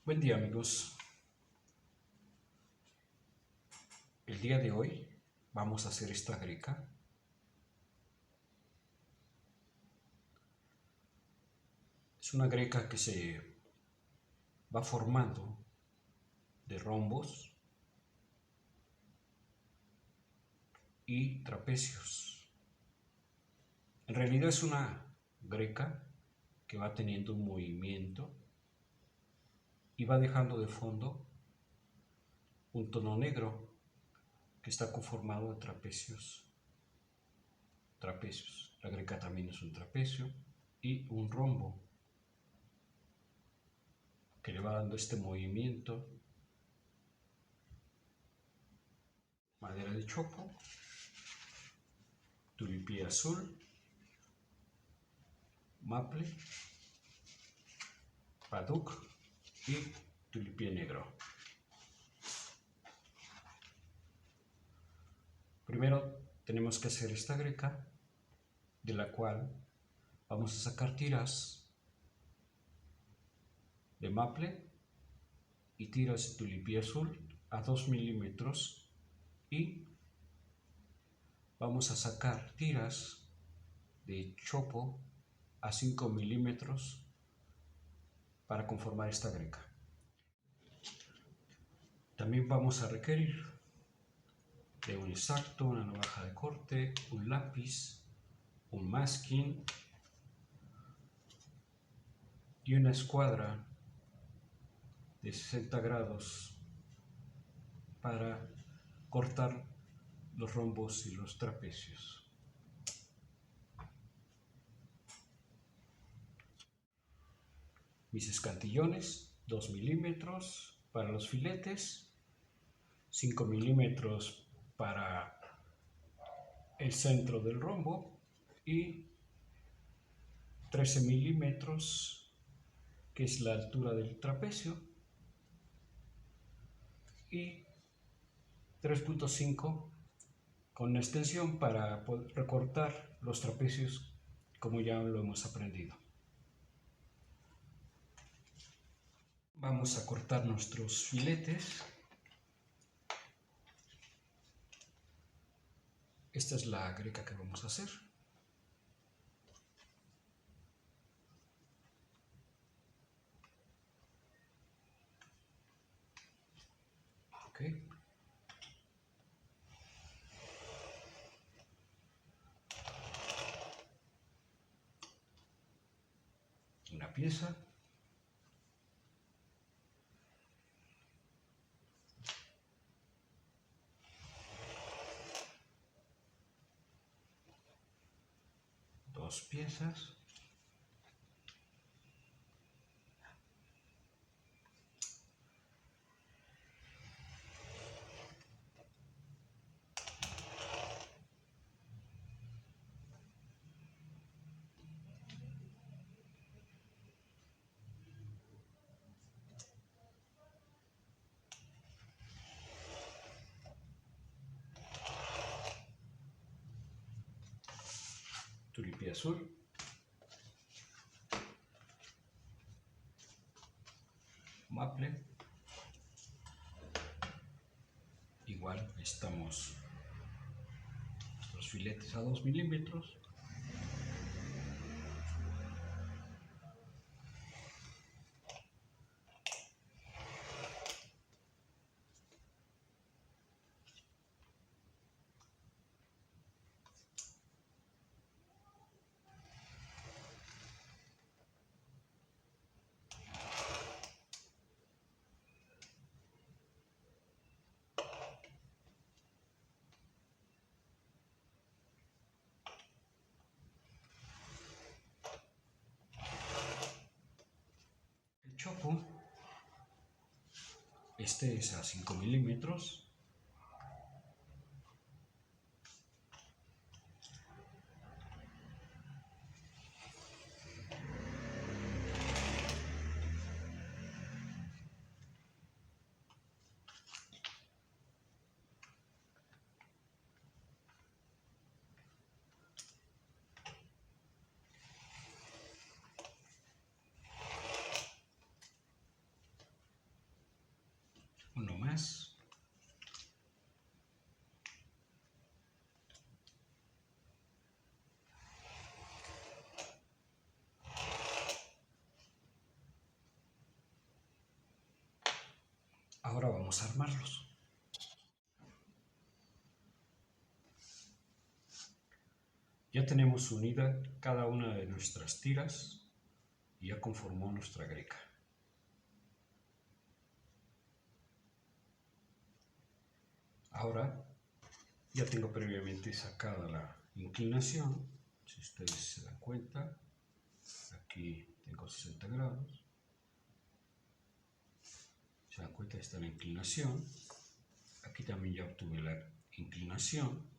Buen día amigos, el día de hoy vamos a hacer esta greca. Es una greca que se va formando de rombos y trapecios. En realidad es una greca que va teniendo un movimiento y va dejando de fondo un tono negro que está conformado de trapecios. La greca también es un trapecio y un rombo que le va dando este movimiento. Madera de chopo, tulipí azul, maple, padauk y tulipí negro. Primero tenemos que hacer esta greca, de la cual vamos a sacar tiras de maple y tiras de tulipí azul a 2 milímetros y vamos a sacar tiras de chopo a 5 milímetros para conformar esta greca. También vamos a requerir de un exacto, una navaja de corte, un lápiz, un masking y una escuadra de 60 grados para cortar los rombos y los trapecios. Mis escantillones, 2 milímetros para los filetes, 5 milímetros para el centro del rombo y 13 milímetros, que es la altura del trapecio, y 3.5 con una extensión para poder recortar los trapecios como ya lo hemos aprendido. Vamos a cortar nuestros filetes. Esta es la greca que vamos a hacer. Okay. Una pieza. Dos piezas. Tulipí azul, maple, igual necesitamos nuestros filetes a 2 milímetros, el chopo, este es a 5 milímetros, vamos a armarlos. Ya tenemos unida cada una de nuestras tiras y ya conformó nuestra greca. Ahora ya tengo previamente sacada la inclinación. Si ustedes se dan cuenta, aquí tengo 60 grados. Se dan cuenta, está la inclinación. Aquí también ya obtuve la inclinación.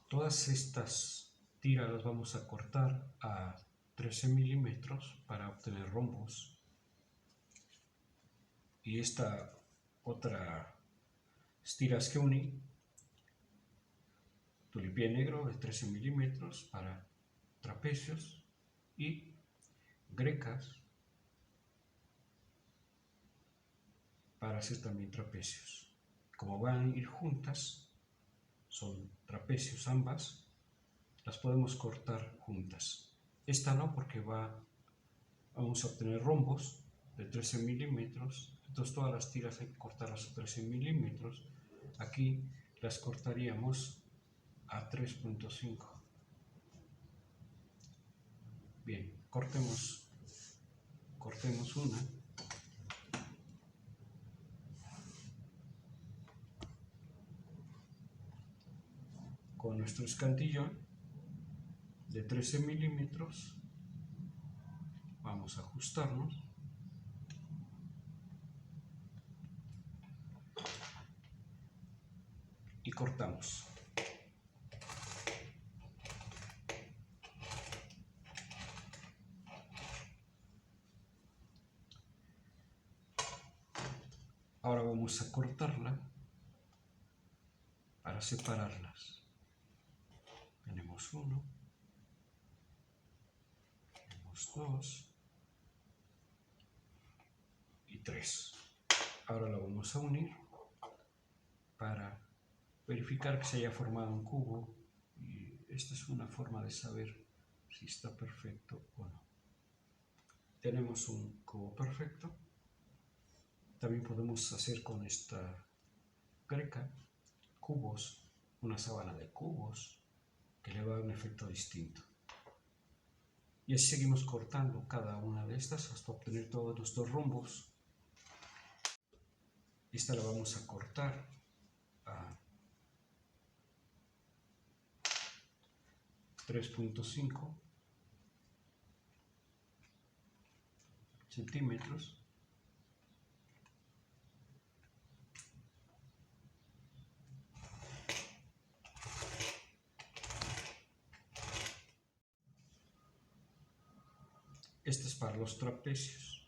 Todas estas tiras las vamos a cortar a 13 milímetros para obtener rombos. Y esta otra tiras que uní, tulipié negro de 13 milímetros para trapecios y grecas para hacer también trapecios. Como van a ir juntas, son trapecios ambas, las podemos cortar juntas. Esta no, porque vamos a obtener rombos de 13 milímetros, entonces todas las tiras hay que cortarlas a 13 milímetros. Aquí las cortaríamos a 3.5. Bien, cortemos una. Con nuestro escantillón de 13 milímetros vamos a ajustarnos y cortamos. Ahora vamos a cortarla para separarlas. Tenemos uno, tenemos dos y tres. Ahora la vamos a unir para verificar que se haya formado un cubo, y esta es una forma de saber si está perfecto o no. Tenemos un cubo perfecto. También podemos hacer con esta greca cubos, una sábana de cubos que le va a dar un efecto distinto. Y así seguimos cortando cada una de estas hasta obtener todos nuestros rombos. Esta la vamos a cortar a 3.5 centímetros. Este es para los trapecios.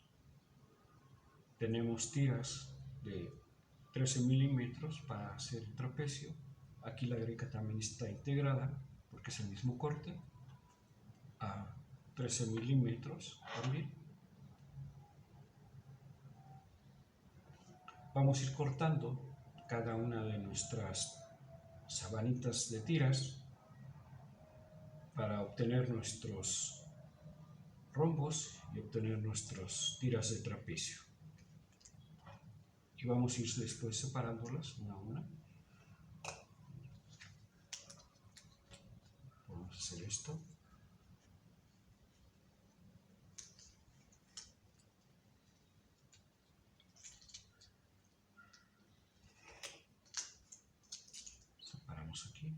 Tenemos tiras de 13 milímetros para hacer el trapecio. Aquí la greca también está integrada porque es el mismo corte, a 13 milímetros también. Vamos a ir cortando cada una de nuestras sabanitas de tiras para obtener nuestros rombos y obtener nuestras tiras de trapecio. Y vamos a ir después separándolas una a una. Vamos a hacer esto. Separamos aquí.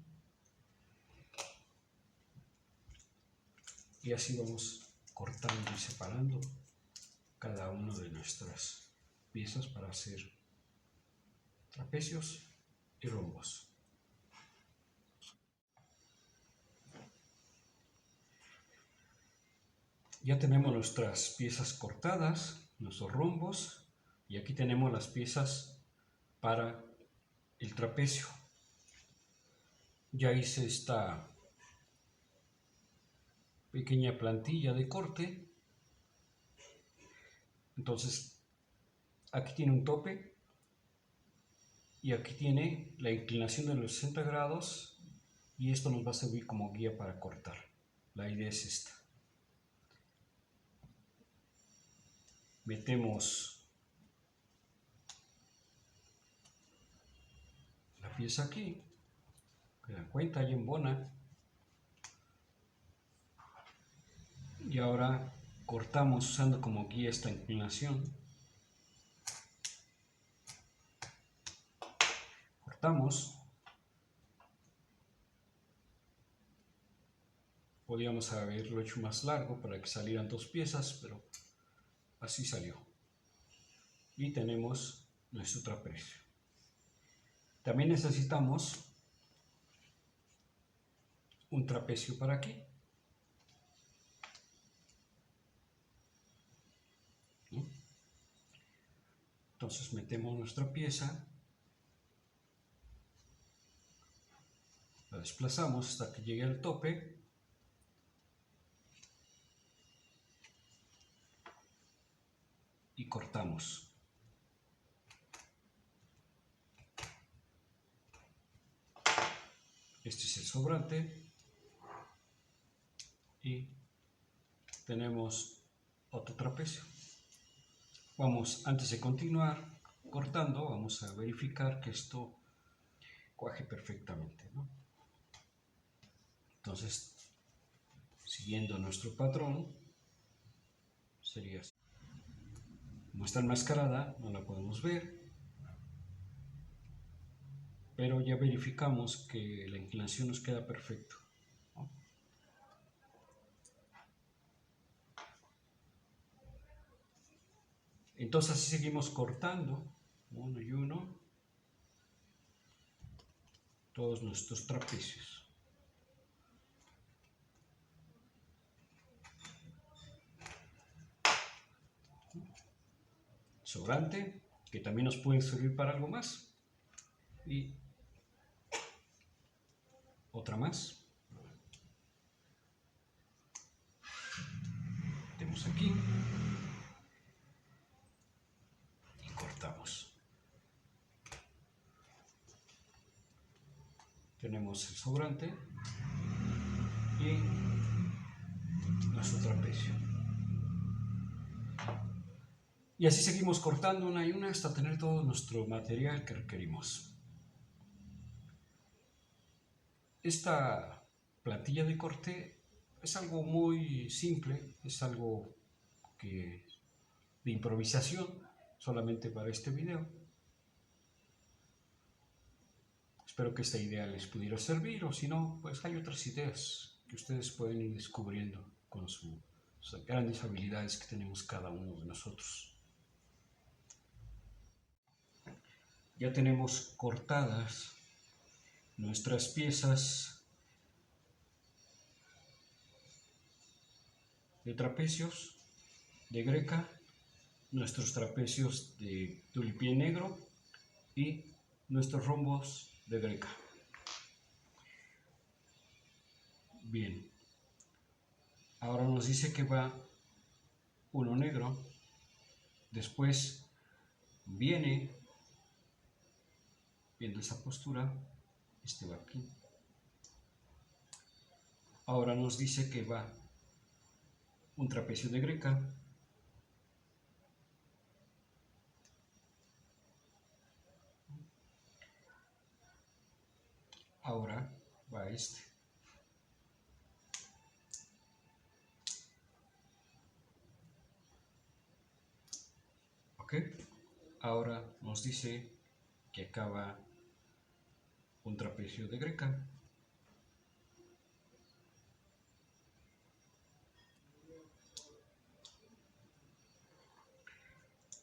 Y así vamos cortando y separando cada una de nuestras piezas para hacer trapecios y rombos. Ya tenemos nuestras piezas cortadas, nuestros rombos, y aquí tenemos las piezas para el trapecio. Ya hice esta pequeña plantilla de corte. Entonces aquí tiene un tope y aquí tiene la inclinación de los 60 grados, y esto nos va a servir como guía para cortar. La idea es esta. Metemos pieza aquí, se dan cuenta, y embona. Y ahora cortamos usando como guía esta inclinación. Cortamos. Podríamos haberlo hecho más largo para que salieran dos piezas, pero así salió. Y tenemos nuestro trapecio. También necesitamos un trapecio para aquí. Entonces metemos nuestra pieza, la desplazamos hasta que llegue al tope y cortamos. Este es el sobrante y tenemos otro trapecio. Antes de continuar cortando, vamos a verificar que esto cuaje perfectamente, ¿no? Entonces, siguiendo nuestro patrón, sería así. Como está enmascarada, no la podemos ver, pero ya verificamos que la inclinación nos queda perfecto, ¿no? Entonces así seguimos cortando, uno y uno, todos nuestros trapecios. Sobrante, que también nos puede servir para algo más. Y otra más. Metemos aquí y cortamos. Tenemos el sobrante y nuestro trapecio. Y así seguimos cortando una y una hasta tener todo nuestro material que requerimos. Esta plantilla de corte es algo muy simple, es algo de improvisación solamente para este video. Espero que esta idea les pudiera servir, o si no, pues hay otras ideas que ustedes pueden ir descubriendo con sus grandes habilidades que tenemos cada uno de nosotros. Ya tenemos cortadas nuestras piezas de trapecios de greca, nuestros trapecios de tulipié negro y nuestros rombos de greca. Bien, ahora nos dice que va uno negro, después viendo esa postura, este va aquí. Ahora nos dice que va un trapecio de greca, ahora va este. ¿Ok? Ahora nos dice que acá va un trapecio de greca.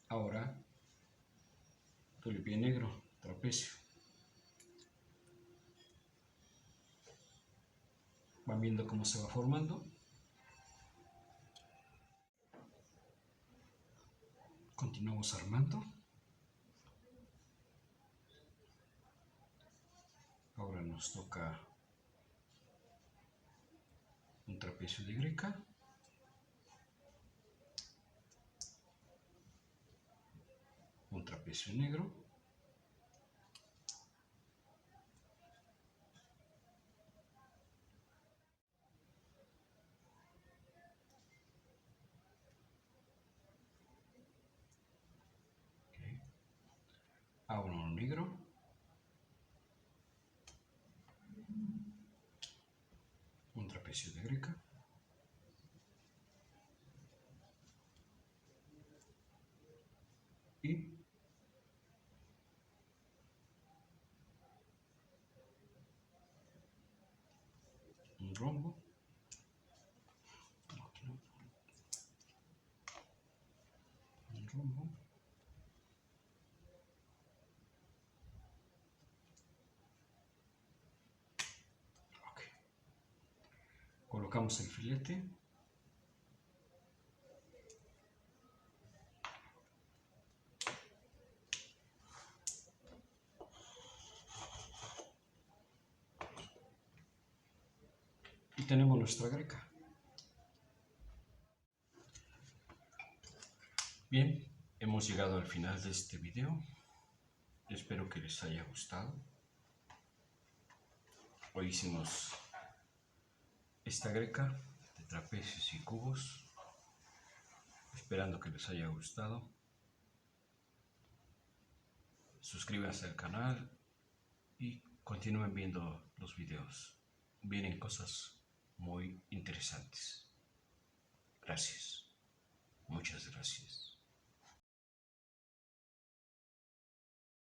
Ahora tulipié negro, trapecio. Van viendo cómo se va formando. Continuamos armando. Ahora nos toca un trapecio de greca. Un trapecio negro. Okay. Ahora uno negro. trapecio de greca. Y un rombo. Un rombo. Ok. Colocamos el filete. Y tenemos nuestra greca. Bien, hemos llegado al final de este video. Espero que les haya gustado. Hoy hicimos esta greca de trapecios y cubos. Esperando que les haya gustado. Suscríbanse al canal y continúen viendo los videos. Vienen cosas muy interesantes. Gracias. Muchas gracias.